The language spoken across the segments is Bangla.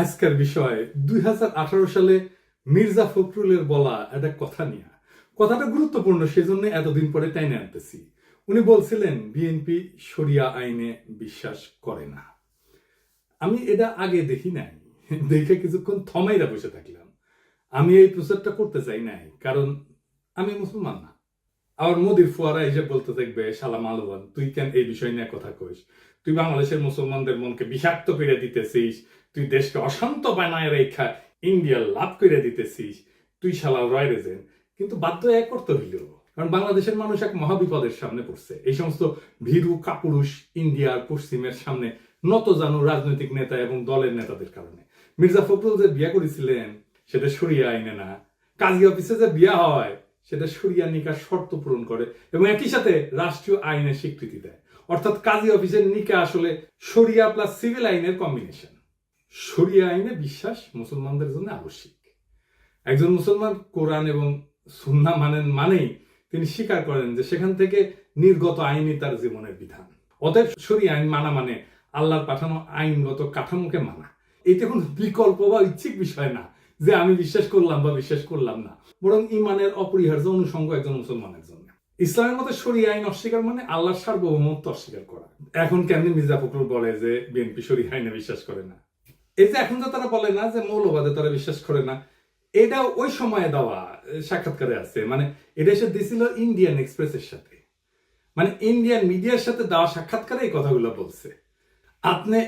আজকের বিষয় 2018 সালে মির্জা ফখরুলের বলা একটা কথা নিয়ে। কথাটা গুরুত্বপূর্ণ, সেজন্য এতদিন পরে টাইনে আনতেছি। উনি বলছিলেন বিএনপি শরিয়া আইনে বিশ্বাস করে না। আমি এটা আগে দেখি নাই, দেখে কিছুক্ষণ থমাইরা বসে থাকলাম। আমি এই প্রচারটা করতে চাই নাই, কারণ আমি মুসলমান না। আবার মোদির ফুয়ারা এসে বলতে থাকবে, শালা মালবান, তুই কেন এই বিষয় নিয়ে কথা কইস? তুই বাংলাদেশের মুসলমানদের মনকে বিষাক্ত করে দিতেছিস, তুই দেশকে অশান্ত বানায় রেখা ইন্ডিয়া লাভ করে দিতেছিস, তুই শালা রয় রেজেন। কিন্তু বাধ্য এক করতে হইল, কারণ বাংলাদেশের মানুষ এক মহাবিপদের সামনে পড়ছে। এই সমস্ত ভীরু কাপুরুষ ইন্ডিয়ার পশ্চিমের সামনে নত জানু রাজনৈতিক নেতা এবং দলের নেতাদের কারণে। মির্জা ফখরুল যে বিয়া করেছিলেন সেটা শরিয়া আইনে না। কাজী অফিসে যে বিয়া হয় সেটা শরিয়া নিকার শর্ত পূরণ করে এবং একই সাথে রাষ্ট্রীয় আইনের স্বীকৃতি দেয়। অর্থাৎ কাজী অফিসের নিকা আসলে শরিয়া প্লাস সিভিল আইনের কম্বিনেশন। শরিয়া আইনে বিশ্বাস মুসলমানদের জন্য আবশ্যিক। একজন মুসলমান কোরআন এবং সুন্নাহ মানেন, মানেই তিনি স্বীকার করেন যে সেখান থেকে নির্গত আইনই তার জীবনের বিধান। অতএব শরিয়া আইন মানা মানে আল্লাহর পাঠানো আইনগত কাঠামোকে মানা। এটা কোনো বিকল্প বা ইচ্ছিক বিষয় না যে আমি বিশ্বাস করলাম বা বিশ্বাস করলাম না, বরং ইমানের অপরিহার্য অনুষঙ্গ একজন মুসলমানের জন্য। ইসলামের মতে শরিয়া আইন অস্বীকার মানে আল্লাহর সার্বভৌমত্ব অস্বীকার করা। এখন কেমনি মির্জা ফখরুল বলে যে বিএনপি শরিয়া আইনে বিশ্বাস করে না? এই যে এখন যে তারা বলে না যে মৌলবাদে তারা বিশ্বাস করে না, এটা ওই সময়ে দেওয়া সাক্ষাৎকারে আছে। মানে এটা এসে দিছিল ইন্ডিয়ান এক্সপ্রেসের সাথে, মানে ইন্ডিয়ান মিডিয়ার সাথে দেওয়া সাক্ষাৎকারে এই কথাগুলো বলছে। আপনি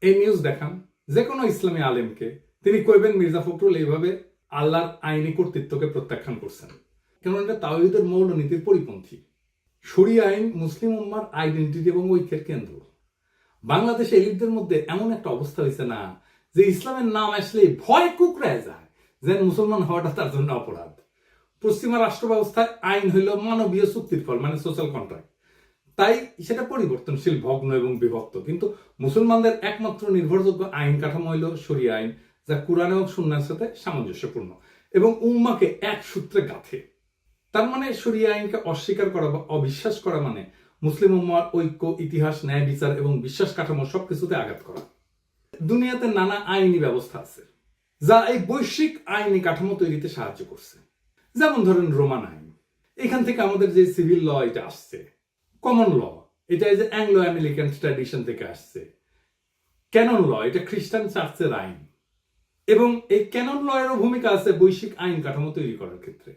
এই নিউজ দেখান যে কোনো ইসলামী আলেমকে, তিনি কইবেন মির্জা ফখরুল এইভাবে আল্লাহর আইনি কর্তৃত্বকে প্রত্যাখ্যান করছেন, কারণ এটা তাওহীদের মৌলনীতির পরিপন্থী। শরিয়া আইন মুসলিম উম্মার আইডেন্টিটি এবং ঐক্যের কেন্দ্র। বাংলাদেশে এলিটদের মধ্যে এমন একটা অবস্থা হয়েছে না যে ইসলামের নাম আসলে ভয় কুকড়ায় যায়, যেন মুসলমান হওয়াটা তার জন্য অপরাধ। পশ্চিমা রাষ্ট্র ব্যবস্থায় আইন হইল মানবীয় চুক্তির ফল, মানে সোশ্যাল কন্ট্রাক্ট। তাই সেটা পরিবর্তনশীল, ভগ্ন এবং বিভক্ত। কিন্তু মুসলমানদের একমাত্র নির্ভরযোগ্য আইন কাঠামো হইল শরিয়া আইন, যা কুরআন এবং সুন্নাহর সাথে সামঞ্জস্যপূর্ণ এবং উম্মাকে এক সূত্রে গাঁথে। তার মানে শরিয়া আইনকে অস্বীকার করা বা অবিশ্বাস করা মানে মুসলিম উম্মার ঐক্য, ইতিহাস, ন্যায় বিচার এবং বিশ্বাস কাঠামো সবকিছুতে আঘাত করা। দুনিয়াতে নানা আইনি ব্যবস্থা আছে যা এই বৈশ্বিক আইনি কাঠামো তৈরিতে সাহায্য করছে। যেমন ধরেন রোমান আইন, এখান থেকে আমাদের যে সিভিল ল এটা আসছে। কমন ল, এটা যে অ্যাংলো আমেরিকান ট্র্যাডিশন থেকে আসছে। ক্যানন ল, এটা খ্রিস্টান চার্চের আইন। এবং এই ক্যানন ল এরও ভূমিকা আছে বৈশ্বিক আইন কাঠামো তৈরি করার ক্ষেত্রে।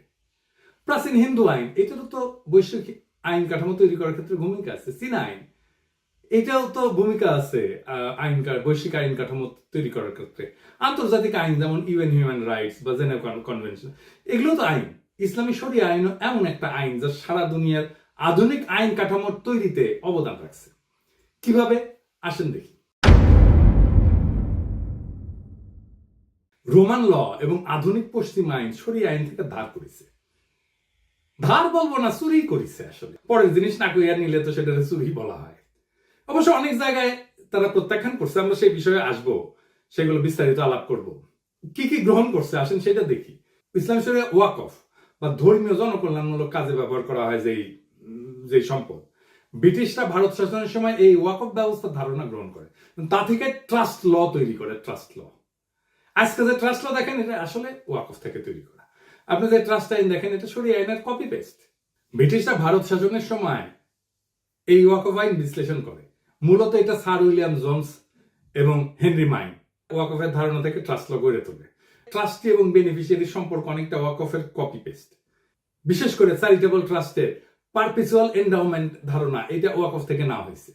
প্রাচীন হিন্দু আইন, এটারও তো বৈশ্বিক আইন কাঠামো তৈরি করার ক্ষেত্রে ভূমিকা আছে। চীনা আইন, এটাও তো ভূমিকা আছে বৈশ্বিক আইন কাঠামো তৈরি করার ক্ষেত্রে। আন্তর্জাতিক আইন যেমন ইউএন হিউম্যান রাইটস বা জেনেভা কনভেনশন, এগুলো তো আইন। ইসলামী শরিয়া আইনও এমন একটা আইন যা সারা দুনিয়ার আধুনিক আইন কাঠামোর তৈরিতে অবদান রাখছে। কিভাবে আসেন দেখি। রোমান ল এবং আধুনিক পশ্চিম আইন শরিয়া আইন থেকে ধার করেছে। ধার বলবো না, চুরি করেছে। আসলে পরের জিনিস না কইয়া নিলে তো সেটা চুরি বলা হয়। অবশ্য অনেক জায়গায় তারা প্রত্যাখ্যান করছে, আমরা সেই বিষয়ে আসবো, সেগুলো বিস্তারিত আলাপ করব। কি কি গ্রহণ করছে আসেন সেটা দেখি। ইসলামী শরিয়া ওয়াকফ বা ধর্মীয় জনকল্যাণমূলক কাজে ব্যবহার করা হয় যেই সম্পদ, ব্রিটিশরা ভারত শাসনের সময় এই ওয়াকফ ব্যবস্থার ধারণা গ্রহণ করে, তা থেকে ট্রাস্ট ল তৈরি করে। ট্রাস্ট ল, আজকে যে ট্রাস্ট ল দেখেন এটা আসলে ওয়াকফ থেকে তৈরি করা। আপনি যে ট্রাস্ট আইন দেখেন এটা শরিয়া আইনের কপি পেস্ট। ব্রিটিশরা ভারত শাসনের সময় এই ওয়াকফ আইন বিশ্লেষণ করে। মূলত এটা স্যার উইলিয়াম জোন্স এবং হেনরি মাইন ওয়াকফের ধারণা থেকে ট্রাস্ট ল গড়ে তোলে। ট্রাস্টি এবং বেনিফিশিয়ারির সম্পর্ক অনেকটা ওয়াকফের কপি পেস্ট। বিশেষ করে চ্যারিটেবল ট্রাস্টের পারপিচুয়াল এন্ডাওমেন্ট ধারণা, এটা ওয়াকফ থেকে নেওয়া হয়েছে।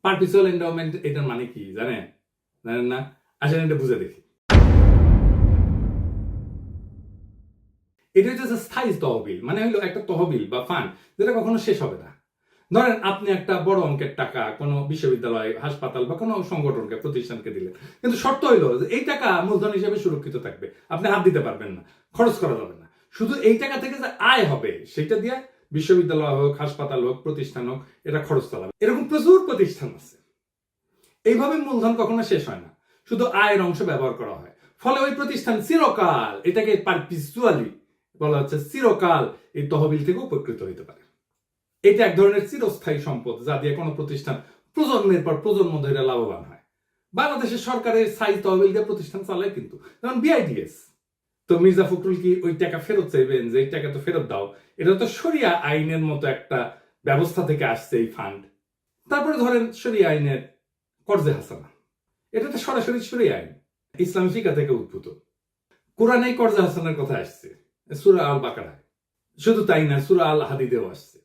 পারপিচুয়াল এন্ডাওমেন্ট এটার মানে কি জানেন? জানেন না? আসেন এটা বুঝে দেখি। এটা হচ্ছে স্থায়ী তহবিল, মানে হলো একটা তহবিল বা ফান্ড যেটা কখনো শেষ হবে না। ধরেন আপনি একটা বড় অঙ্কের টাকা কোনো বিশ্ববিদ্যালয়, হাসপাতাল বা কোনো সংগঠনকে, প্রতিষ্ঠানকে দিলেন, কিন্তু শর্ত হইলো যে এই টাকা মূলধন হিসেবে সুরক্ষিত থাকবে, আপনি হাত দিতে পারবেন না, খরচ করা যাবে না। শুধু এই টাকা থেকে যে আয় হবে সেটা দিয়ে বিশ্ববিদ্যালয় হোক, হাসপাতাল হোক, প্রতিষ্ঠান হোক, এটা খরচ চালাবে। এরকম প্রচুর প্রতিষ্ঠান আছে। এইভাবে মূলধন কখনো শেষ হয় না, শুধু আয়ের অংশ ব্যবহার করা হয়। ফলে ওই প্রতিষ্ঠান চিরকাল, এটাকে পারপিচুয়ালি বলা হচ্ছে, চিরকাল এই তহবিল থেকে উপকৃত হইতে পারে। এটা এক ধরনের চিরস্থায়ী সম্পদ যা দিয়ে কোনো প্রতিষ্ঠান প্রজন্মের পর প্রজন্ম ধরে লাভবান হয়। বাংলাদেশের সরকারের সাইজ তহবিল দিয়ে প্রতিষ্ঠান চালায় কিন্তু, যেমন বিআইডিএস। তো মির্জা ফখরুল কি ওই টাকা ফেরত চাইবেন যে এই টাকা তো ফেরত দাও? এটা তো শরিয়া আইনের মতো একটা ব্যবস্থা থেকে আসছে এই ফান্ড। তারপরে ধরেন শরিয়া আইনের কর্জে হাসানা, এটা তো সরাসরি শরিয়া আইন, ইসলামী ফিকা থেকে উদ্ভূত। কোরআনে কর্জে হাসানের কথা আসছে সূরা আল বাকারায়। শুধু তাই না, সূরা আল হাদিদেও আসছে।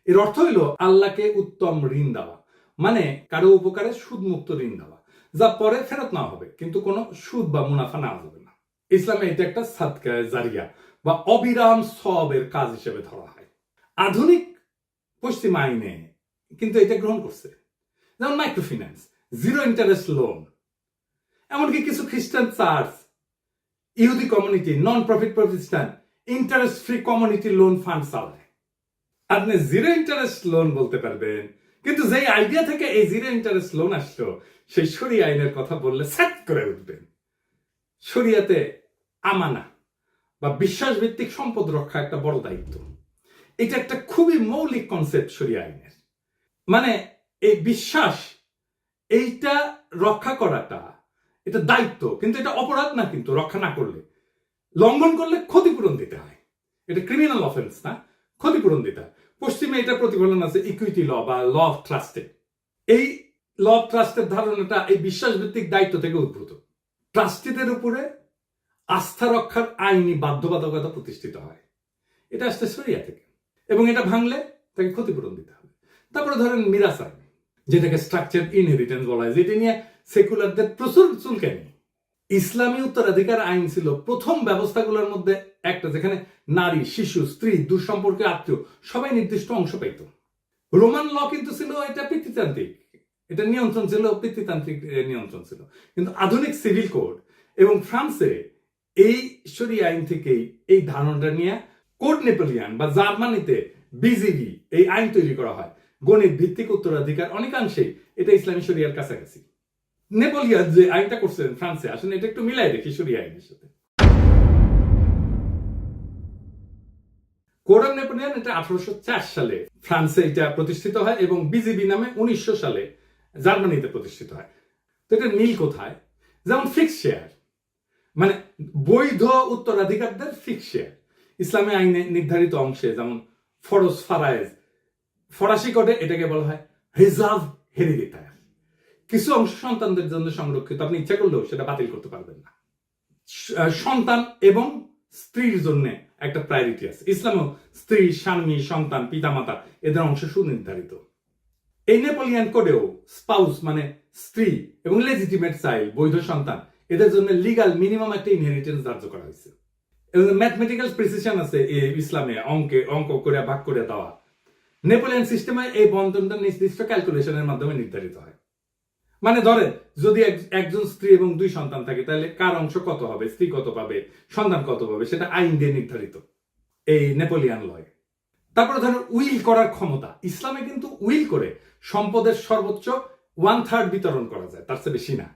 এর অর্থ হইল আল্লাহকে উত্তম ঋণ দেওয়া, মানে কারো উপকারে সুদমুক্ত ঋণ দেওয়া, যা পরে ফেরত নেওয়া হবে কিন্তু কোনো সুদ বা মুনাফা নেওয়া যাবে না। ইসলামে এটা একটা সাদকা জারিয়া বা অবিরাম সওয়াবের কাজ হিসেবে ধরা হয়। আধুনিক পশ্চিম আইনে কিন্তু এটা গ্রহণ করছে, যেমন মাইক্রোফিন্যান্স, জিরো ইন্টারেস্ট লোন। এমনকি কিছু খ্রিস্টান চার্চ, ইহুদি কমিউনিটি, নন প্রফিট প্রতিষ্ঠান interest free community loan fund চালায়। আপনি জিরো ইন্টারেস্ট লোন বলতে পারবেন, কিন্তু যেই আইডিয়া থেকে এই জিরো ইন্টারেস্ট লোন আসলো সেই শরিয়া আইনের কথা বললে স্যাট করে উঠবেন। শরিয়াতে আমানা বা বিশ্বাস ভিত্তিক সম্পদ রক্ষা একটা বড় দায়িত্ব। এটা একটা খুবই মৌলিক কনসেপ্ট শরিয়া আইনের। মানে এই বিশ্বাস, এইটা রক্ষা করাটা এটা দায়িত্ব, কিন্তু এটা অপরাধ না। কিন্তু রক্ষা না করলে, লঙ্ঘন করলে ক্ষতিপূরণ দিতে হয়। এটা ক্রিমিনাল অফেন্স না, ক্ষতিপূরণ দিতে হয়। পশ্চিমে এটা প্রতিফলন আছে ইকুইটি ল বা ল অফ ট্রাস্টে। এই ল অফ ট্রাস্টের ধারণাটা এই বিশ্বাস ভিত্তিক দায়িত্ব থেকে উদ্ভূত। ট্রাস্টিদের উপরে আস্থা রক্ষার আইনি বাধ্যবাধকতা প্রতিষ্ঠিত হয়। এটা আসছে শরিয়া থেকে, এবং এটা ভাঙলে তাকে ক্ষতিপূরণ দিতে হবে। তারপরে ধরেন মিরাস আইন, যেটাকে স্ট্রাকচার ইনহেরিটেন্স বলা হয়, যেটা নিয়ে সেকুলারদের প্রচুর চুলকানি। ইসলামী উত্তরাধিকার আইন ছিল প্রথম ব্যবস্থাগুলোর মধ্যে একটা, যেখানে নারী, শিশু, স্ত্রী, দুঃসম্পর্কীয় আত্মীয় সবাই নির্দিষ্ট অংশ পাইত। রোমান ল কিন্তু ছিল এটা পিতৃতান্ত্রিক, এটা নিয়ন্ত্রণ ছিল পিতৃতান্ত্রিক নিয়ন্ত্রণ ছিল। কিন্তু আধুনিক সিভিল কোড এবং ফ্রান্সে এই শরিয়া আইন থেকেই এই ধারণাটা নিয়ে কোড নেপোলিয়ান বা জার্মানিতে বিজিবি এই আইন তৈরি করা হয়। গণিত ভিত্তিক উত্তরাধিকার অনেকাংশেই এটা ইসলামী শরিয়ার কাছাকাছি। নেপোলিয়ান যে আইনটা করছেন ফ্রান্সে, আসলে এটা একটু মিলাই দেখি শরিয়া আইনের সাথে। কোড অফ নেপোলিয়ান এটা 1804 সালে ফ্রান্সে এটা প্রতিষ্ঠিত হয় এবং বিজিবি নামে 1900 সালে জার্মানিতে প্রতিষ্ঠিত হয়। তো এটা মিল কোথায়? যেমন ফিক্স শেয়ার, মানে বৈধ উত্তরাধিকারদের ফিক্স শেয়ার ইসলামী আইনে নির্ধারিত অংশে, যেমন ফরজ ফারায়েজ, ফরাসি কোডে এটাকে বলা হয় রিজার্ভ হেরিডিটার। কিছু অংশ সন্তানদের জন্য সংরক্ষিত, আপনি ইচ্ছা করলেও সেটা বাতিল করতে পারবেন না। সন্তান এবং স্ত্রীর জন্য একটা প্রায়োরিটি আছে ইসলামেও। স্ত্রী, স্বামী, সন্তান, পিতামাতা এদের অংশ সুনির্ধারিত। এই নেপোলিয়ান কোডেও স্পাউস মানে স্ত্রী এবং লেজিটিমেট চাইল্ড, বৈধ সন্তান, এদের জন্য লিগাল মিনিমাম একটা ইনহেরিটেন্স ধার্য করা হয়েছে। এবং ম্যাথমেটিক্যাল প্রিসিশন আছে ইসলামে, অঙ্ক করে ভাগ করে দেওয়া। নেপোলিয়ান সিস্টেমে এই বন্টনটা নির্দিষ্ট ক্যালকুলেশনের মাধ্যমে নির্ধারিত হয়। মানে ধরেন যদি একজন স্ত্রী এবং 2 সন্তান থাকে, তাহলে কার অংশ কত হবে, স্ত্রী কত পাবে, সন্তান কত পাবে, সেটা আইন দিয়ে নির্ধারিত এই নেপোলিয়ান লয়ে। তারপরে ধরেন উইল করার ক্ষমতা। ইসলামে কিন্তু উইল করে সম্পদের সর্বোচ্চ 1/3 বিতরণ করা যায়, তার চেয়ে বেশি না।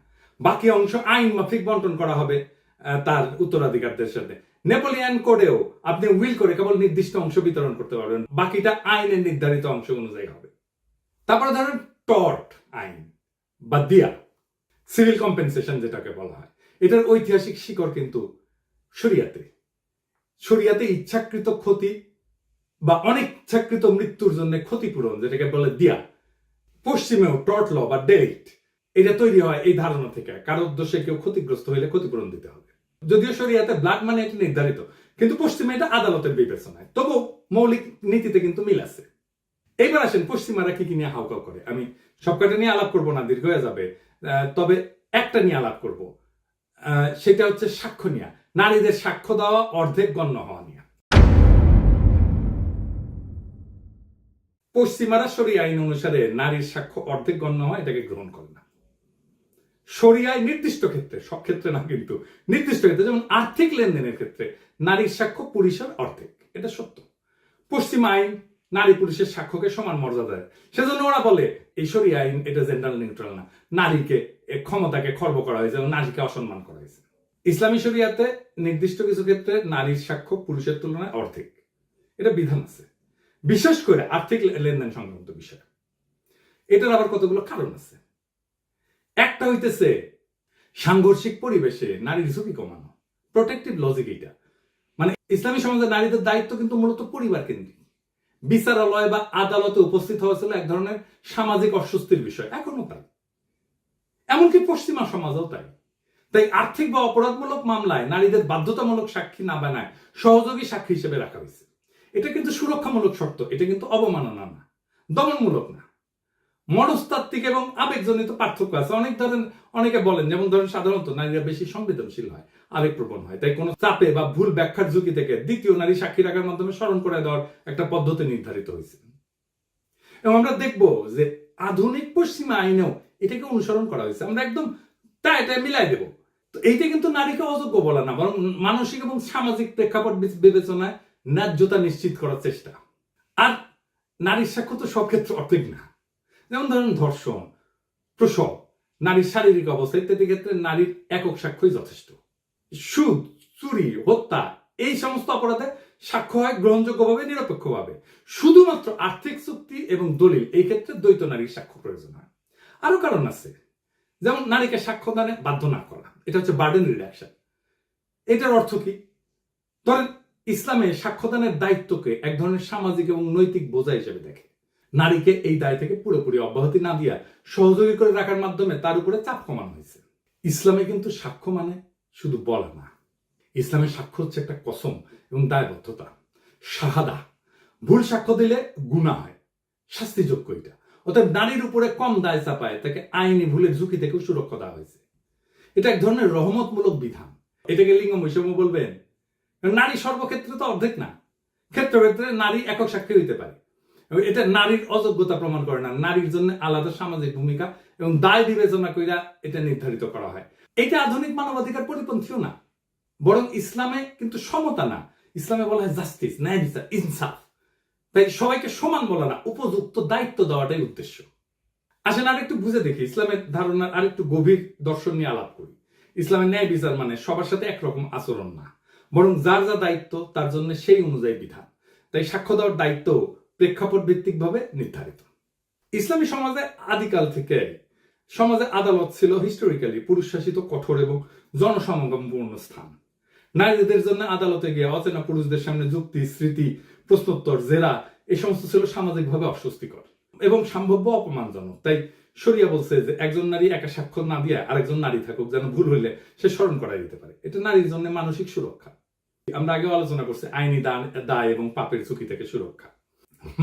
বাকি অংশ আইন মাফিক বন্টন করা হবে তার উত্তরাধিকারদের সাথে। নেপোলিয়ান কোডেও আপনি উইল করে কেবল নির্দিষ্ট অংশ বিতরণ করতে পারবেন, বাকিটা আইনের নির্ধারিত অংশ অনুযায়ী হবে। তারপরে ধরেন টর্ট আইন বা দিয়া, সিভিল কম্পেনসেশন যেটাকে বলা হয়, এটার ঐতিহাসিক শিকড় কিন্তু শরিয়াতে। শরিয়াতে ইচ্ছাকৃত ক্ষতি বা অনিচ্ছাকৃত মৃত্যুর জন্য ক্ষতিপূরণ, যেটাকে বলে দিয়া। পশ্চিমেও টর্ট ল বা ডেলিক্ট, এটা তৈরি হয় এই ধারণা থেকে, কারো উদ্দেশ্যে কেউ ক্ষতিগ্রস্ত হইলে ক্ষতিপূরণ দিতে হবে। যদিও শরিয়াতে ব্লাড মানে এটা নির্ধারিত, কিন্তু পশ্চিমে এটা আদালতের বিবেচনায়। তবু মৌলিক নীতিতে কিন্তু মিল আছে। এইবার আসেন পশ্চিমারা কি কি নিয়ে হাউকাউ করে। আমি সবকটা নিয়ে আলাপ করবো না, দীর্ঘ হয়ে যাবে। তবে একটা নিয়ে আলাপ করব, সেটা হচ্ছে সাক্ষ্য নিয়ে। নারীদের সাক্ষ্য দেওয়া অর্ধেক গণ্য হওয়া নিয়ে। পশ্চিমারা শরিয়া আইন অনুসারে নারীর সাক্ষ্য অর্ধেক গণ্য হয়, এটাকে গ্রহণ করে না। শরিয়ায় নির্দিষ্ট ক্ষেত্রে, সব ক্ষেত্রে না কিন্তু নির্দিষ্ট ক্ষেত্রে, যেমন আর্থিক লেনদেনের ক্ষেত্রে নারীর সাক্ষ্য পুরুষের অর্ধেক, এটা সত্য। পশ্চিম আইন নারী পুরুষের সাক্ষ্যকে সমান মর্যাদা দেয়, সেজন্য ওরা বলে এই শরিয়া আইন এটা জেন্ডার নিউট্রাল না, নারীকে ক্ষমতাকে খর্ব করা হয়েছে এবং নারীকে অসম্মান করা হয়েছে। ইসলামী শরিয়াতে নির্দিষ্ট কিছু ক্ষেত্রে নারীর সাক্ষ্য পুরুষের তুলনায় অর্ধেক, এটা বিধান আছে, বিশেষ করে আর্থিক লেনদেন সংক্রান্ত বিষয়। এটার আবার কতগুলো কারণ আছে। একটা হইতেছে সাংঘর্ষিক পরিবেশে নারীর ঝুঁকি কমানো, প্রোটেক্টিভ লজিক। এটা মানে ইসলামী সমাজে নারীদের দায়িত্ব কিন্তু মূলত পরিবার কেন্দ্রিক। বিচারালয় বা আদালতে উপস্থিত হওয়া ছিল এক ধরনের সামাজিক অস্বস্তির বিষয়, এখনো তাই, এমনকি পশ্চিমা সমাজও তাই। তাই আর্থিক বা অপরাধমূলক মামলায় নারীদের বাধ্যতামূলক সাক্ষী না বানায় সহযোগী সাক্ষী হিসেবে রাখা হয়েছে। এটা কিন্তু সুরক্ষামূলক শর্ত, এটা কিন্তু অবমাননা না, দমনমূলক না। মনস্তাত্ত্বিক এবং আবেগজনিত পার্থক্য আছে। অনেকে বলেন, যেমন ধরেন সাধারণত নারীরা বেশি সংবেদনশীল হয়, আবেগপ্রবণ হয়, তাই কোনো চাপে বা ভুল ব্যাখ্যার ঝুঁকি থেকে দ্বিতীয় নারী সাক্ষী রাখার মাধ্যমে স্মরণ করে দেওয়ার একটা পদ্ধতি নির্ধারিত হয়েছে। এবং আমরা দেখবো যে আধুনিক পশ্চিমা আইনেও এটাকে অনুসরণ করা হয়েছে। আমরা একদম এটা মিলাই দেব। তো এইটা কিন্তু নারীকে অযোগ্য বলা না, বরং মানসিক এবং সামাজিক প্রেক্ষাপট বিবেচনায় ন্যায্যতা নিশ্চিত করার চেষ্টা। আর নারীর সাক্ষ্য তো সব ক্ষেত্রে অর্থিক না। যেমন ধরেন ধর্ষণ, প্রসব, নারীর শারীরিক অবস্থা ইত্যাদি ক্ষেত্রে নারীর একক সাক্ষ্যই যথেষ্ট। সুদ, চুরি, হত্যা এই সমস্ত অপরাধে সাক্ষ্য হয় গ্রহণযোগ্যভাবে, নিরপেক্ষভাবে। শুধুমাত্র আর্থিক চুক্তি এবং দলিল এই ক্ষেত্রে দ্বৈত নারীর সাক্ষ্য প্রয়োজন হয়। আরো কারণ আছে, যেমন নারীকে সাক্ষ্যদানে বাধ্য না করা, এটা হচ্ছে বার্ডেন রিডাকশন। এটার অর্থ কি? ধরেন ইসলামে সাক্ষ্যদানের দায়িত্বকে এক ধরনের সামাজিক এবং নৈতিক বোঝা হিসেবে দেখে। নারীকে এই দায় থেকে পুরোপুরি অব্যাহতি না দিয়া সহযোগী করে রাখার মাধ্যমে তার উপরে চাপ কমানো হয়েছে। ইসলামে কিন্তু সাক্ষ্য মানে শুধু বলা না, ইসলামের সাক্ষ্য হচ্ছে একটা কসম এবং দায়বদ্ধতা, শাহাদা। ভুল সাক্ষ্য দিলে গুনাহ হয়, শাস্তিযোগ্য এটা। অর্থাৎ নারীর উপরে কম দায় চাপায় তাকে আইনি ভুলের ঝুঁকি থেকেও সুরক্ষা দেওয়া হয়েছে। এটা এক ধরনের রহমতমূলক বিধান। এটাকে লিঙ্গ বৈষম্য বলবেন? নারী সর্বক্ষেত্রে তো অর্ধেক না, ক্ষেত্রে ক্ষেত্রে নারী একক সাক্ষী হইতে পারে। এটা নারীর অযোগ্যতা প্রমাণ করে না, নারীর জন্য আলাদা সামাজিক ভূমিকা এবং দায় বিবেচনা কইরা এটা নির্ধারিত করা হয়। এটা আধুনিক মানবাধিকার পরিপন্থীও না, বরং ইসলামে কিন্তু সমতা না, ইসলামে বলা হয় জাস্টিস, ন্যায় বিচার, ইনসাফ। তাই সবাইকে সমান বলা না, উপযুক্ত দায়িত্ব দেওয়াটাই উদ্দেশ্য। আসেন আরেকটু বুঝে দেখি ইসলামের ধারণার আরেকটু গভীর দর্শন নিয়ে আলাপ করি। ইসলামের ন্যায় বিচার মানে সবার সাথে একরকম আচরণ না, বরং যার যা দায়িত্ব তার জন্য সেই অনুযায়ী বিধান। তাই সাক্ষ্য দেওয়ার দায়িত্ব প্রেক্ষাপট ভিত্তিক ভাবে নির্ধারিত। ইসলামী সমাজে আদিকাল থেকে সমাজে আদালত ছিল হিস্টোরিক্যালি পুরুষ শাসিত, কঠোর এবং জনসমাগমপূর্ণ স্থান। নারীদের জন্য আদালতে গিয়ে অচেনা পুরুষদের সামনে যুক্তি, স্মৃতি, প্রশ্নোত্তর, জেরা এই সমস্ত ছিল সামাজিকভাবে অস্বস্তিকর এবং সম্ভাব্য অপমানজনক। তাই শরিয়া বলছে যে একজন নারী একা সাক্ষ্য না দিয়ে আরেকজন নারী থাকুক, যেন ভুল হইলে সে স্মরণ করাই দিতে পারে। এটা নারীর জন্য মানসিক সুরক্ষা। আমরা আগে আলোচনা করছি আইনি দায় এবং পাপের ঝুঁকি থেকে সুরক্ষা।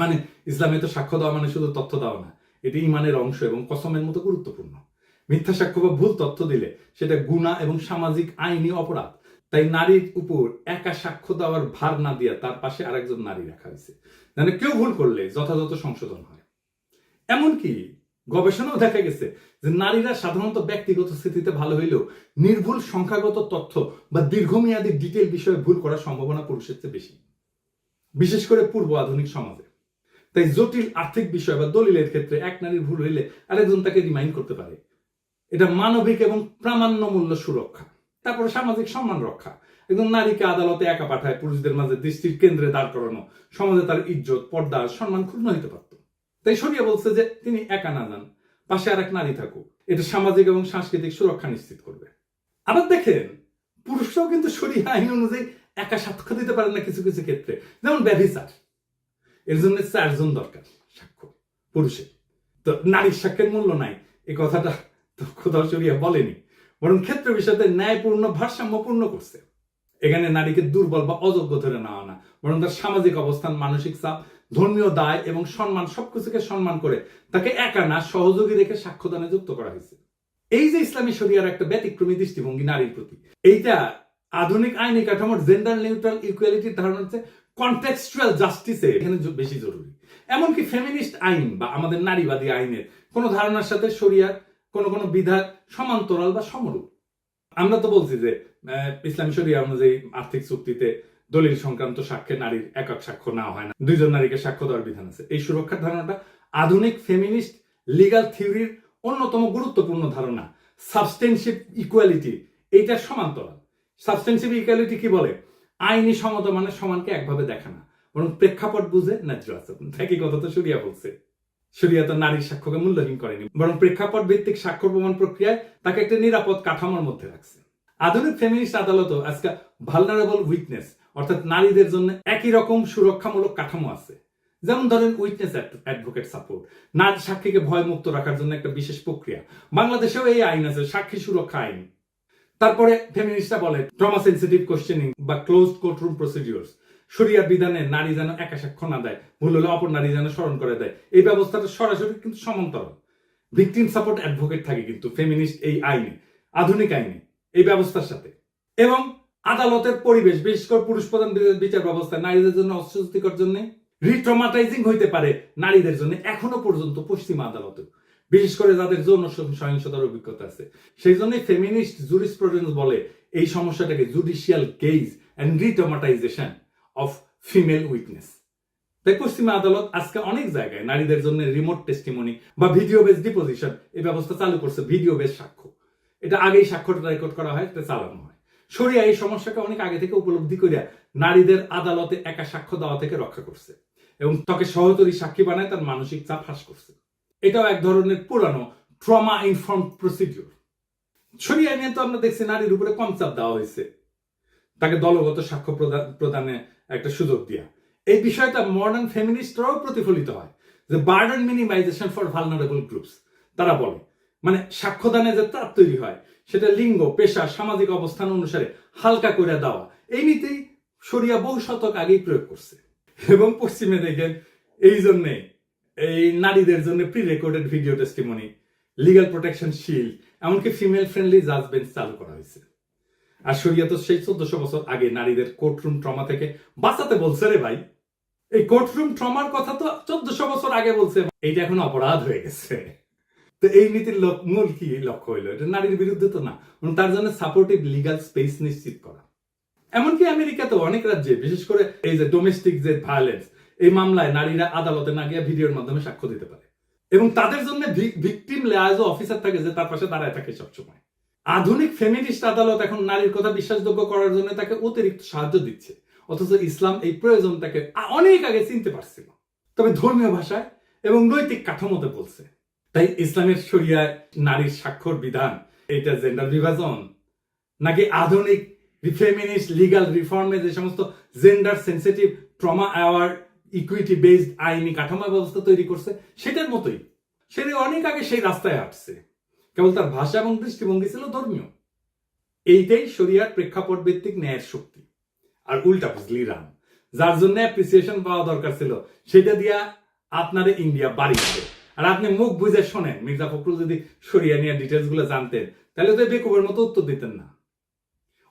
মানে ইসলামে তো সাক্ষ্য দেওয়া মানে শুধু তথ্য দেওয়া না, এটি ইমানের অংশ এবং কসমের মতো গুরুত্বপূর্ণ। মিথ্যা সাক্ষ্য বা ভুল তথ্য দিলে সেটা গুনাহ এবং সামাজিক আইনি অপরাধ। তাই নারীর উপর একা সাক্ষ্য দেওয়ার ভার না দিয়ে তার পাশে আরেকজন নারী রাখা হয়েছে, মানে কেউ ভুল করলে যথাযথ সংশোধন হয়। এমনকি গবেষণাও দেখা গেছে যে নারীরা সাধারণত ব্যক্তিগত স্থিতিতে ভালো হইলেও নির্ভুল সংখ্যাগত তথ্য বা দীর্ঘমেয়াদী ডিটেল বিষয়ে ভুল করার সম্ভাবনা পুরুষের চেয়ে বেশি, বিশেষ করে পূর্ব আধুনিক সমাজে। তাই জটিল আর্থিক বিষয় বা দলিলের ক্ষেত্রে এক নারীর ভুল হইলে আরেকজন তাকে রিমাইন্ড করতে পারে। এটা মানবিক এবং প্রামাণ্যমূল্য সুরক্ষা। তারপরে সামাজিক সম্মান রক্ষা। একজন নারীকে আদালতে একা পাঠায় পুরুষদের মাঝে দৃষ্টির কেন্দ্রে দাঁড় করানো, সমাজে তার ইজ্জত, পর্দা, সম্মান ক্ষুণ্ণ হইতে পারত। তাই শরিয়া বলছে যে তিনি একা না যান, পাশে আরেক নারী থাকুক। এটা সামাজিক এবং সাংস্কৃতিক সুরক্ষা নিশ্চিত করবে। আবার দেখেন পুরুষরাও কিন্তু শরিয়া আইন অনুযায়ী একা সাক্ষ্য দিতে পারেন না কিছু কিছু ক্ষেত্রে, যেমন ব্যভিচার। এর জন্য 4 জন দরকার সাক্ষ্য পুরুষের। তো নারীর সাক্ষ্যের মূল্য নাই এই কথাটা তো খোদা শরিয়া বলেনি, বরং ক্ষেত্র বিষয়তে ন্যায়পূর্ণ, ভারসাম্যপূর্ণ করছে। এখানে নারীকে দুর্বল বা অযোগ্য ধরে নেওয়া না, বরং তার সামাজিক অবস্থান, মানসিক চাপ, ধর্মীয় দায় এবং সম্মান সবকিছুকে সম্মান করে তাকে একা না সহযোগী রেখে সাক্ষ্যদানে যুক্ত করা হয়েছে। এই যে ইসলামী শরিয়ার একটা ব্যতিক্রমী দৃষ্টিভঙ্গি নারীর প্রতি, এইটা আধুনিক আইনি কাঠামোর জেন্ডার নিউট্রাল ইকুয়ালিটির ধারণা হচ্ছে কনটেক্সচুয়াল জাস্টিসে এখানে বেশি জরুরি। এমনকি ফেমিনিস্ট আইন বা আমাদের নারীবাদী আইনের কোন ধারণার সাথে শরিয়ার কোন কোন বিধান সমান্তরাল বা সমরূপ। আমরা তো বলছি যে ইসলামী শরিয়া অনুযায়ী আর্থিক চুক্তিতে দলিল সংক্রান্ত সাক্ষ্যে নারীর একক সাক্ষ্য নেওয়া হয় না, 2 জন নারীকে সাক্ষ্য দেওয়ার বিধান আছে। এই সুরক্ষার ধারণাটা আধুনিক ফেমিনিস্ট লিগাল থিওরির অন্যতম গুরুত্বপূর্ণ ধারণা। সাবস্টেনশিপ ইকুয়ালিটি এইটার সমান্তরাল। সাবস্টেনশিপ ইকুয়ালিটি কি বলে? আইনি সমতা মানে সমানকে একভাবে দেখা না, বরং প্রেক্ষাপট বুঝে ন্যায্য আচরণ। একই কথা তো শরিয়া বলছে। শরিয়া তো নারীর সাক্ষ্যকে মূল্যহীন করেনি, বরং প্রেক্ষাপট ভিত্তিক সাক্ষ্য প্রমাণ প্রক্রিয়ায় তাকে একটা নিরাপদ কাঠামোর মধ্যে রাখছে। আধুনিক ফেমিনিস্ট আদালতও আজকে ভালনারেবল উইটনেস অর্থাৎ নারীদের জন্য একই রকম সুরক্ষামূলক কাঠামো আছে। যেমন ধরেন উইটনেস অ্যাডভোকেট সাপোর্ট, নারী সাক্ষীকে ভয় মুক্ত রাখার জন্য একটা বিশেষ প্রক্রিয়া। বাংলাদেশেও এই আইন আছে, সাক্ষী সুরক্ষা আইন। তারপরে ফেমিনিস্টরা বলে ট্রমা সেনসিটিভ কোশ্চেনিং বা ক্লোজড কোর্টরুম প্রসিডিউরস, শরিয়া বিধানে নারী যেন একা সাক্ষ্য না দেয়, ভুল হলে অপর নারী যেন স্মরণ করে দেয়। এই ব্যবস্থাটা সরাসরি কিন্তু সমান্তরাল। ভিকটিম সাপোর্ট অ্যাডভোকেট থাকে কিন্তু ফেমিনিস্ট এই আইনে, আধুনিক আইনে, এই ব্যবস্থার সাথে। এবং আদালতের পরিবেশ, বিশেষ করে পুরুষ প্রধান বিচার ব্যবস্থায় নারীদের জন্য অস্বস্তিকর জন্য রিট্রমাটাইজিং হইতে পারে নারীদের জন্য এখনো পর্যন্ত পশ্চিমা আদালতে, বিশেষ করে যাদের যৌন সহিংসতার অভিজ্ঞতা আছে। সেই জন্যই ফেমিনিস্ট জুরিসপ্রুডেন্স বলে এই সমস্যাটাকে judicial gaze and retraumatization of female witness. তাই পশ্চিমা আদালত আজকে অনেক জায়গায় নারীদের জন্য রিমোট টেস্টিমনি বা ভিডিও বেস ডিপোজিশন এই ব্যবস্থা চালু করছে। ভিডিও বেস সাক্ষ্য, এটা আগেই সাক্ষ্যটা রেকর্ড করা হয়, এটা চালানো হয়। শরিয়া এই সমস্যাকে অনেক আগে থেকে উপলব্ধি করিয়া নারীদের আদালতে একা সাক্ষ্য দেওয়া থেকে রক্ষা করছে এবং তাকে সহযোগী সাক্ষী বানায় তার মানসিক চাপ হ্রাস করছে। এটাও এক ধরনের পুরানো ট্রমা ইনফর্মড প্রসিডিউর। শরিয়া নিয়ে তো আমরা দেখছি নারীর উপরে কম চাপ দেওয়া হয়েছে, তাকে দলগত সাক্ষ্য প্রদানে একটা সুযোগ দিয়া। এই বিষয়টা মডার্ন ফেমিনিস্টরাও প্রতিফলিত হয়, যে burden minimisation for vulnerable groups. তারা বলে মানে সাক্ষ্যদানে যে চাপ তৈরি হয় সেটা লিঙ্গ, পেশা, সামাজিক অবস্থান অনুসারে হালকা করে দেওয়া, এই নীতি শরিয়া বহু শতক আগেই প্রয়োগ করছে। এবং পশ্চিমে দেখেন এই জন্যে এই নারীদের জন্য pre recorded video testimony, legal protection shield, এমনকি ফিমেল ফ্রেন্ডলি জাজ বেঞ্চ চালু করা হয়েছে। আর শরিয়া তো সেই 1400 বছর আগে নারীদের কোর্টরুম ট্রমা থেকে বাঁচাতে বলছে রে ভাই। এই কোর্টরুম ট্রমার কথা তো 1400 বছর আগে বলছে, এইটা এখন অপরাধ হয়ে গেছে। তো এই নীতির মূল কি লক্ষ্য হইলো? এটা নারীর বিরুদ্ধে তো না, তার জন্য সাপোর্টিভ লিগাল স্পেস নিশ্চিত করা। এমনকি আমেরিকাতে অনেক রাজ্যে, বিশেষ করে এই যে ডোমেস্টিক যে ভায়োলেন্স, এই মামলায় নারীরা আদালতে না গিয়ে ভিডিওর মাধ্যমে সাক্ষ্য দিতে পারে এবং তাদের জন্য ভিকটিম লেয়াজও অফিসার থাকে যে তার পাশে দাঁড়ায় থাকে সবসময়। আধুনিক ফেমিনিস্ট আদালত এখন নারীর কথা বিশ্বাসযোগ্য করার জন্য তাকে অতিরিক্ত সাহায্য দিচ্ছে, অথচ ইসলাম এই প্রয়োজনটাকে অনেক আগে চিনতে পারছিল, তবে ধর্মীয় ভাষায় এবং নৈতিক কাঠামোতে বলছে। তাই ইসলামের শরিয়ায় নারীর স্বাক্ষর বিধান এটা জেন্ডার বিভাজন নাকি আধুনিক ফেমিনিস্ট লিগাল রিফর্মে যে সমস্ত gender sensitive trauma award equity based আইনি কাঠামো ব্যবস্থা তৈরি করছে সেটার মতোই সেটা অনেক আগে সেই রাস্তায় হাঁটছে, কেবল তার ভাষা এবং দৃষ্টিভঙ্গি ছিল ধর্মীয়। এইটাই শরিয়ার প্রেক্ষাপট ভিত্তিক ন্যায়ের শক্তি। আর উল্টা বুঝলি রাম, যার জন্য অ্যাপ্রিসিয়েশন পাওয়া দরকার ছিল সেটা দিয়া আপনারে ইন্ডিয়া বাড়ি দিবে। আর আপনি মুখ বুঝে শোনেন, মির্জা ফখরুল যদি শরিয়া নিয়ে ডিটেলস গুলো জানতেন তাহলে তো বেকুবের মতো উত্তর দিতেন না।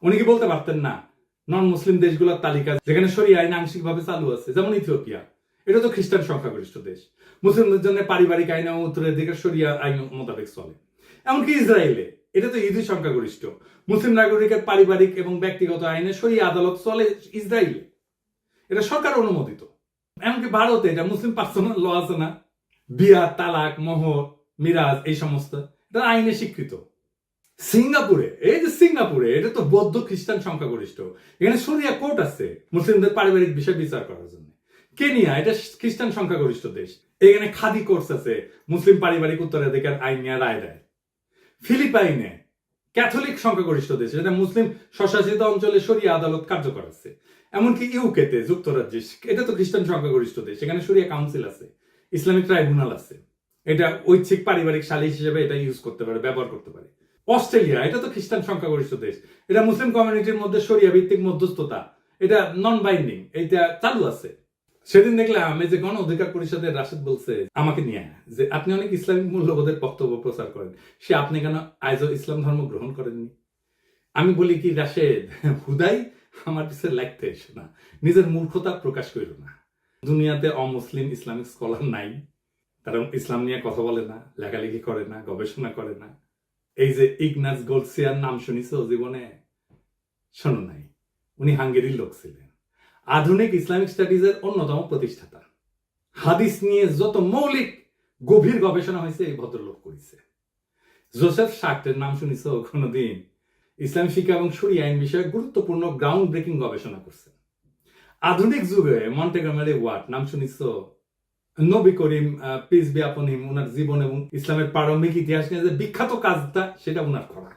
উনি কি বলতে পারতেন না নন মুসলিম দেশগুলোর তালিকা যেখানে শরিয়া আইন আংশিক ভাবে চালু আছে, যেমন ইথিওপিয়া, এটা তো খ্রিস্টান সংখ্যাগরিষ্ঠ দেশ, মুসলিমদের জন্য পারিবারিক আইন এবং উত্তরাধিকার শরিয়া আইন মোতাবেক চলে। এমনকি ইসরায়েলে, এটা তো ইহুদি সংখ্যাগরিষ্ঠ, মুসলিম নাগরিকের পারিবারিক এবং ব্যক্তিগত আইনে শরিয়া আদালত চলে ইসরায়েলে, এটা সরকার অনুমোদিত। এমনকি ভারতে এটা মুসলিম পার্সোনাল ল আছে না, বিয়া, তালাক, মোহর, মিরাজ, এই সমস্ত এটা আইনে স্বীকৃত। সিঙ্গাপুরে, এই যে সিঙ্গাপুরে, এটা তো বৌদ্ধ খ্রিস্টান সংখ্যাগরিষ্ঠ, এখানে শরিয়া কোর্ট আছে মুসলিমদের পারিবারিক বিষয় বিচার করার জন্য। কেনিয়া, এটা খ্রিস্টান সংখ্যাগরিষ্ঠ দেশ, এখানে খাদি কোর্স আছে মুসলিম পারিবারিক উত্তরাধিকার আইন নিয়ে রায় দেয়। ফিলিপাইনে ক্যাথলিক সংখ্যাগরিষ্ঠ দেশ, এটা মুসলিম স্বশাসিত অঞ্চলে শরিয়া আদালত কার্যকর আছে। এমনকি ইউকেতে, যুক্তরাজ্যে, এটা তো খ্রিস্টান সংখ্যাগরিষ্ঠ দেশ, এখানে শরিয়া কাউন্সিল আছে, ইসলামিক ট্রাইব্যুনাল আছে, এটা ঐচ্ছিক পারিবারিক সালিশ হিসেবে এটা ইউজ করতে পারে, ব্যবহার করতে পারে। অস্ট্রেলিয়া, এটা তো খ্রিস্টান সংখ্যাগরিষ্ঠ দেশ, এটা মুসলিম কমিউনিটির মধ্যে শরিয়া ভিত্তিক মধ্যস্থতা, এটা নন বাইন্ডিং, এটা চালু আছে। সেদিন দেখলাম এই যে গণ অধিকার পরিষদের রাশেদ বলছে আমাকে নিয়ে যে আপনি অনেক ইসলামিক মূল্যবোধের বক্তব্য প্রচার করেন, সে আপনি কেন আজও ইসলাম ধর্ম গ্রহণ করেননি? আমি বলি কি রাশেদ, হুদাই আমার পিছনে লাগতে এসে না, নিজের মূর্খতা প্রকাশ করিল না। দুনিয়াতে অমুসলিম ইসলামিক স্কলার নাই, তারা ইসলাম নিয়ে কথা বলে না, লেখালেখি করে না, গবেষণা করে না। এই যে ইগনাস গোলসিয়ার নাম শুনিস জীবনে? শোনো নাই, উনি হাঙ্গেরির লোক ছিলেন, আধুনিক ইসলামিক স্টাডিজের অন্যতম প্রতিষ্ঠাতা। হাদিস নিয়ে যত মৌলিক গভীর গবেষণা হয়েছে এই ভদ্রলোক করেছে। জোসেফ শাক্টের নাম শুনিস কোনোদিন? ইসলাম শিক্ষা এবং শরিয়া আইন বিষয়ে গুরুত্বপূর্ণ গ্রাউন্ড ব্রেকিং গবেষণা করছে। আধুনিক যুগে মন্টেগমেরি ওয়াট নাম শুনিস? নবী করিম পিস বি আপন হিম ওনার জীবন এবং ইসলামের প্রারম্ভিক ইতিহাস নিয়ে যে বিখ্যাত কাজটা সেটা ওনার করা।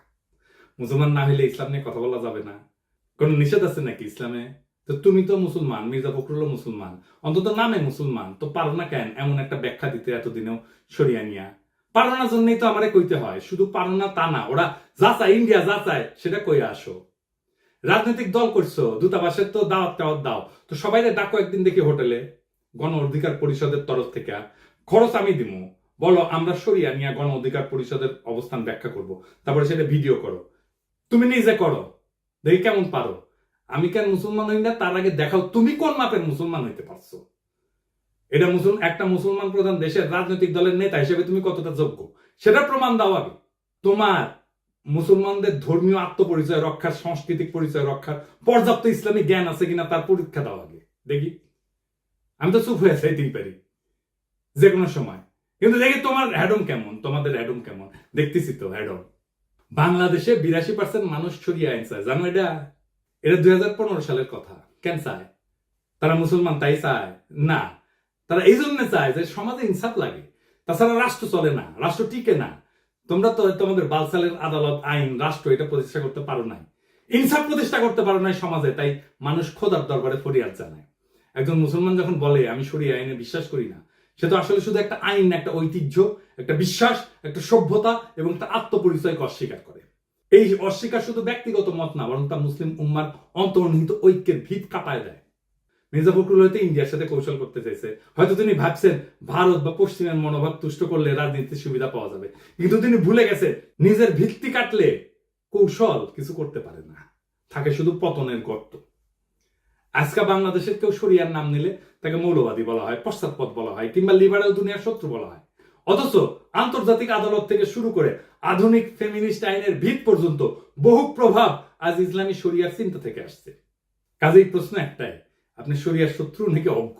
মুসলমান না হইলে ইসলাম নিয়ে কথা বলা যাবে না, কোন নিষেধ আছে নাকি ইসলামে? তো তুমি তো মুসলমান, মির্জা ফখরুল মুসলমান, অন্তত নামে মুসলমান, তো পারো না কেন এমন একটা ব্যাখ্যা দিতে এতদিনেও সরিয়া নিয়া? পারো না জন্যই তো আমারে কইতে হয়, শুধু পারো না তা না, ওরা যা চায় ইন্ডিয়া যা চায় সেটা কইয়া আসো। রাজনৈতিক দল করছো, দূতাবাসের তো দাওয়াত টাওয়াত দাও, তো সবাই ডাকো একদিন দেখি হোটেলে, গণ অধিকার পরিষদের তরফ থেকে, খরচ আমি দিমু, বলো আমরা সরিয়া নিয়া গণ অধিকার পরিষদের অবস্থান ব্যাখ্যা করব, তারপরে সেটা ভিডিও করো, তুমি নিজে করো, দেখি কেমন পারো। আমি কেন মুসলমান হই না তার আগে দেখাও তুমি কোন মাপের মুসলমান হইতে পারছো। এটা একটা মুসলমান প্রধান দেশের রাজনৈতিক দলের নেতা হিসেবে তুমি কতটা যোগ্য সেটা প্রমাণ দাও আগে। তোমার মুসলমানদের ধর্মীয় আত্মপরিচয় রক্ষার, সাংস্কৃতিক পরিচয় রক্ষার পর্যাপ্ত ইসলামী জ্ঞান আছে কিনা তার পরীক্ষা দাও আগে দেখি। আমি তো চুপ হয়ে চাইতেই পারি যে কোনো সময়, কিন্তু দেখি তোমার হ্যাডম কেমন, তোমাদের হ্যাডম কেমন, দেখতেছি তো হ্যাডম। বাংলাদেশে 82% মানুষ ছড়িয়ে আইন চায়, জানো এটা? এটা 2015 সালের কথা। কেন চায়? তারা মুসলমান তাই চায় না, তারা এই জন্য চায় যে সমাজে ইনসাফ লাগে, তাছাড়া রাষ্ট্র চলে না, রাষ্ট্র টিকে না। তোমরা তো তোমাদের বালসালের আদালত, আইন, রাষ্ট্র এটা প্রতিষ্ঠা করতে পারো নাই, ইনসাফ প্রতিষ্ঠা করতে পারো নাই সমাজে, তাই মানুষ খোদার দরবারে ফরিয়াদ জানায়। একজন মুসলমান যখন বলে আমি শরিয়া আইনে বিশ্বাস করি না, সে তো আসলে শুধু একটা আইন, একটা ঐতিহ্য, একটা বিশ্বাস, একটা সভ্যতা এবং একটা আত্মপরিচয়কে অস্বীকার করে। এই অস্বীকার শুধু ব্যক্তিগত মত না, বরং তা মুসলিম উম্মার অন্তর্নিহিত ঐক্যের ভিত কাঁপায় দেয়। মির্জা ফখরুল হয়তো ইন্ডিয়ার সাথে কৌশল করতে চাইছে, হয়তো তিনি ভাবছেন ভারত বা পশ্চিমের মনোভাব তুষ্ট করলে রাজনীতির সুবিধা পাওয়া যাবে, কিন্তু তিনি ভুলে গেছে নিজের ভিত্তি কাটলে কৌশল কিছু করতে পারে না, থাকে শুধু পতনের গর্ত। আজকে বাংলাদেশের কেউ শরিয়ার নাম নিলে তাকে মৌলবাদী বলা হয়, পশ্চাৎপদ বলা হয়, কিংবা লিবারেল দুনিয়ার শত্রু বলা হয়। অথচ আন্তর্জাতিক আদালত থেকে শুরু করে আধুনিক ফেমিনিস্ট আইনের ভিত পর্যন্ত বহু প্রভাব আজ ইসলামী শরিয়ার চিন্তা থেকে আসছে। কাজেই প্রশ্ন একটাই, আপনি শরিয়ার শত্রু নাকি অজ্ঞ?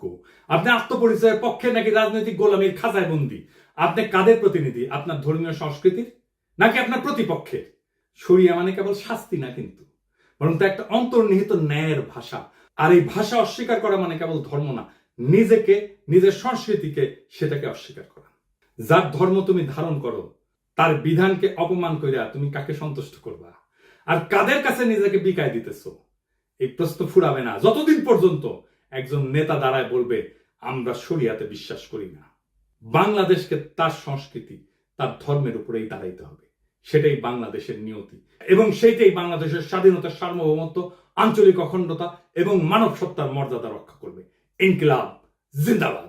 আপনি আত্মপরিচয়ের পক্ষে নাকি রাজনৈতিক গোলামীর খাঁচায় বন্দী? আপনি কাদের প্রতিনিধি, আপনার ধর্মীয় সংস্কৃতির নাকি আপনার প্রতিপক্ষের? শরিয়া মানে কেবল শাস্তি না কিন্তু, বরং তা একটা অন্তর্নিহিত ন্যায়ের ভাষা। আর এই ভাষা অস্বীকার করা মানে কেবল ধর্ম না, নিজেকে, নিজের সংস্কৃতিকে সেটাকে অস্বীকার করা। যার ধর্ম তুমি ধারণ করো তার বিধানকে অপমান কইরা তুমি কাকে সন্তুষ্ট করবা, আর কাদের কাছে নিজেকে বিকায় দিতেছো? এই প্রশ্ন ফুরাবে না যতদিন পর্যন্ত একজন নেতা দাঁড়ায় বলবে আমরা শরিয়াতে বিশ্বাস করি না। বাংলাদেশকে তার সংস্কৃতি, তার ধর্মের উপরেই দাঁড়াইতে হবে, সেটাই বাংলাদেশের নিয়তি, এবং সেইটাই বাংলাদেশের স্বাধীনতা, সার্বভৌমত্ব, আঞ্চলিক অখণ্ডতা এবং মানব সত্তার মর্যাদা রক্ষা করবে। ইনকিলাব জিন্দাবাদ।